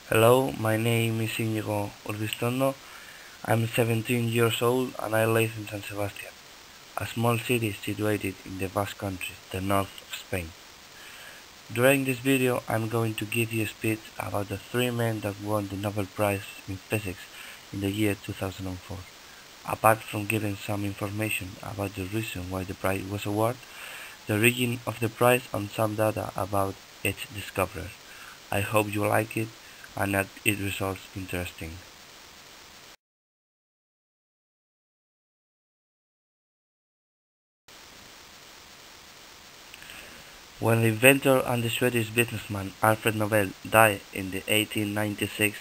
Hello, my name is Íñigo Urbistondo. I'm 17 years old and I live in San Sebastian, a small city situated in the Basque Country, the north of Spain. During this video, I'm going to give you a speech about the three men that won the Nobel Prize in Physics in the year 2004. Apart from giving some information about the reason why the prize was awarded, the origin of the prize and some data about its discoverer. I hope you like it and that it results interesting. When the inventor and the Swedish businessman Alfred Nobel died in the 1896,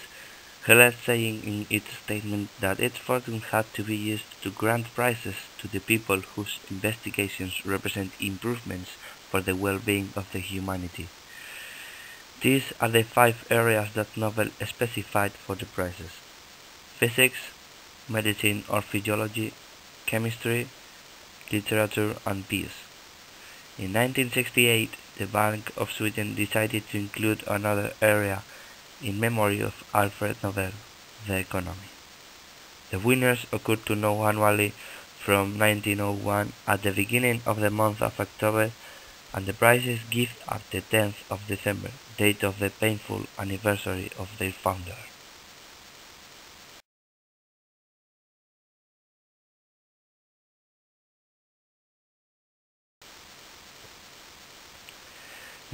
he left saying in its statement that its fortune had to be used to grant prizes to the people whose investigations represent improvements for the well-being of the humanity. These are the five areas that Nobel specified for the prizes: physics, medicine or physiology, chemistry, literature and peace. In 1968, the Bank of Sweden decided to include another area in memory of Alfred Nobel, the economy. The winners occurred to know annually from 1901 at the beginning of the month of October, and the prizes given at the 10th of December, date of the painful anniversary of their founder.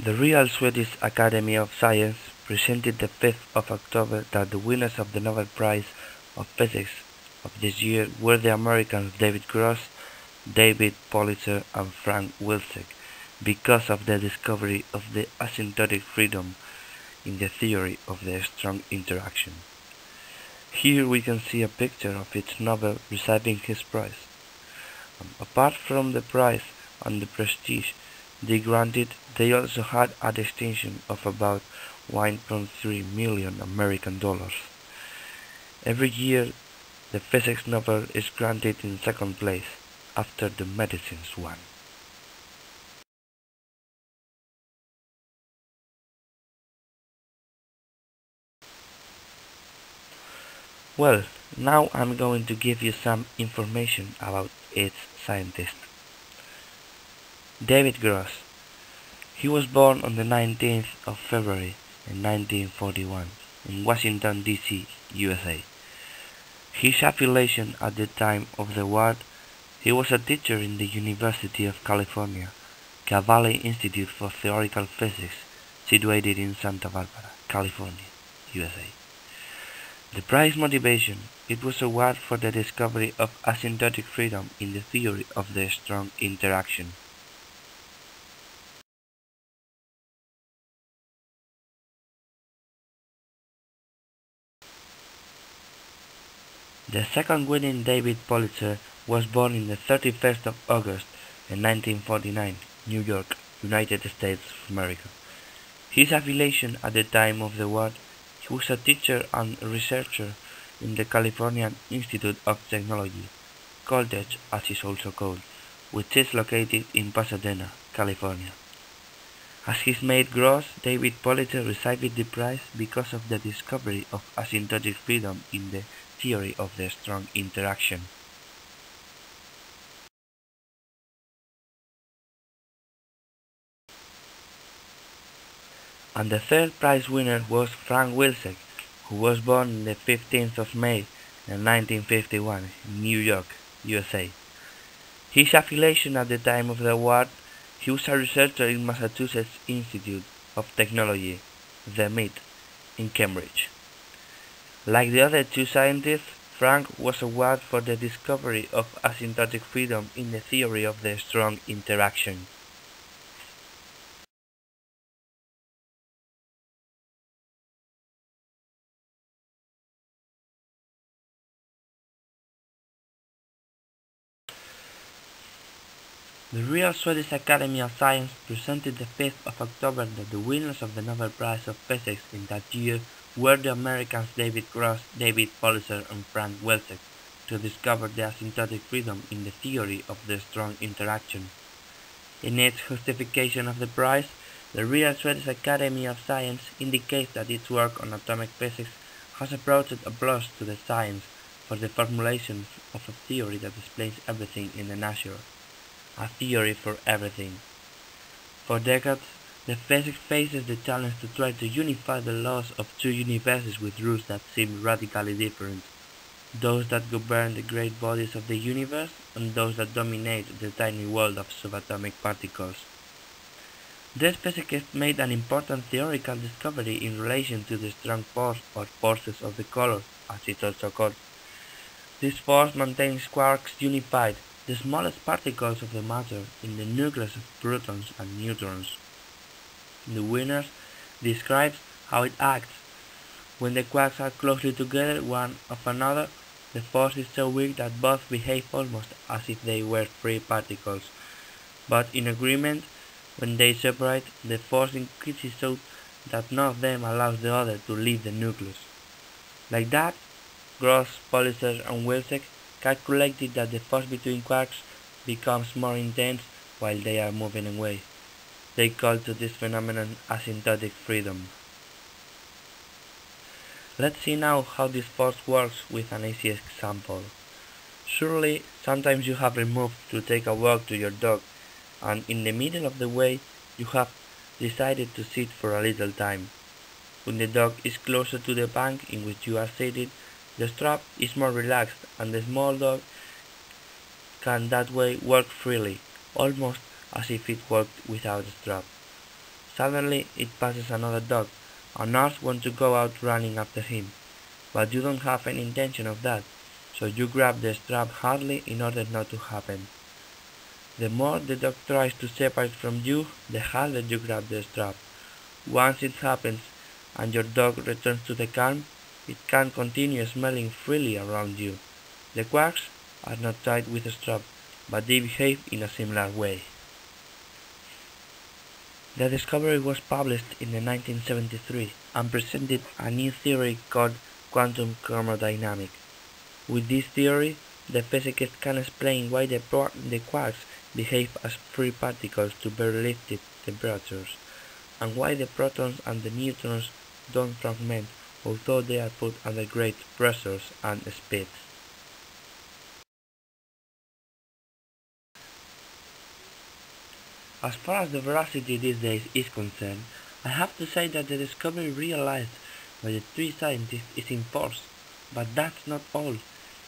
The Real Swedish Academy of Science presented the 5th of October that the winners of the Nobel Prize of Physics of this year were the Americans David Gross, David Pulitzer and Frank Wilczek because of the discovery of the asymptotic freedom in the theory of the strong interaction. Here we can see a picture of each Nobel receiving his prize. Apart from the prize and the prestige they granted, they also had a distinction of about 1.3 million American dollars. Every year, the Physics Nobel is granted in second place, after the medicines one. Well, now I'm going to give you some information about its scientist. David Gross. He was born on the 19th of February in 1941 in Washington, D.C., USA. His affiliation at the time of the war, he was a teacher in the University of California, Cavalli Institute for Theoretical Physics, situated in Santa Barbara, California, USA. The prize motivation, it was awarded for the discovery of asymptotic freedom in the theory of the strong interaction. The second winning David Pulitzer was born on the 31st of August in 1949, New York, United States of America. His affiliation at the time of the war, he was a teacher and researcher in the California Institute of Technology, College as is also called, which is located in Pasadena, California. As his mate Gross, David Pulitzer received the prize because of the discovery of asymptotic freedom in the theory of the strong interaction. And the third prize winner was Frank Wilczek, who was born on the 15th of May in 1951 in New York, USA. His affiliation at the time of the award, he was a researcher in Massachusetts Institute of Technology, the MIT, in Cambridge. Like the other two scientists, Frank was awarded for the discovery of asymptotic freedom in the theory of the strong interaction. The Real Swedish Academy of Science presented the 5th of October that the winners of the Nobel Prize of Physics in that year were the Americans David Gross, David Pulitzer and Frank Wilczek to discover the asymptotic freedom in the theory of the strong interaction. In its justification of the prize, The Real Swedish Academy of Science indicates that its work on atomic physics has approached applause to the science for the formulation of a theory that explains everything in the nature, a theory for everything. For decades, the physics faces the challenge to try to unify the laws of two universes with rules that seem radically different, those that govern the great bodies of the universe and those that dominate the tiny world of subatomic particles. These physicists made an important theoretical discovery in relation to the strong force or forces of the color, as it's also called. This force maintains quarks unified, the smallest particles of the matter, in the nucleus of protons and neutrons. The winner describes how it acts. When the quarks are closely together one of another, the force is so weak that both behave almost as if they were free particles. But in agreement, when they separate, the force increases so that none of them allows the other to leave the nucleus. Like that, Gross, Polisser, and Wilczek calculated that the force between quarks becomes more intense while they are moving away. They called to this phenomenon asymptotic freedom. Let's see now how this force works with an easy example. Surely, sometimes you have removed to take a walk to your dog, and in the middle of the way, you have decided to sit for a little time. When the dog is closer to the bank in which you are seated, the strap is more relaxed, and the small dog can that way walk freely, almost as if it walked without a strap. Suddenly, it passes another dog, and nurse wants to go out running after him, but you don't have any intention of that, so you grab the strap hardly in order not to happen. The more the dog tries to separate from you, the harder you grab the strap. Once it happens, and your dog returns to the calm, it can continue smelling freely around you. The quarks are not tied with a strap, but they behave in a similar way. The discovery was published in 1973 and presented a new theory called quantum chromodynamics. With this theory, the physicists can explain why the quarks behave as free particles to very lifted temperatures, and why the protons and the neutrons don't fragment although they are put under great pressures and speeds. As far as the veracity these days is concerned, I have to say that the discovery realized by the three scientists is in force, but that's not all.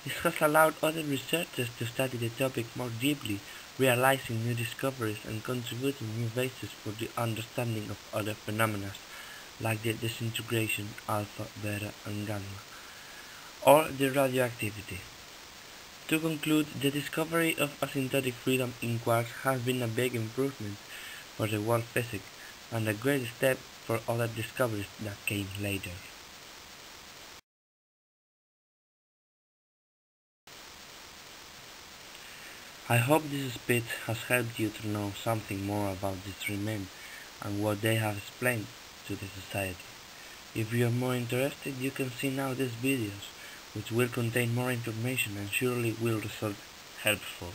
This has allowed other researchers to study the topic more deeply, realizing new discoveries and contributing new bases for the understanding of other phenomena, like the disintegration alpha, beta, and gamma, or the radioactivity. To conclude, the discovery of asymptotic freedom in quarks has been a big improvement for the world physics and a great step for other discoveries that came later. I hope this speech has helped you to know something more about these three men and what they have explained to the society. If you are more interested, you can see now these videos, which will contain more information and surely will result helpful.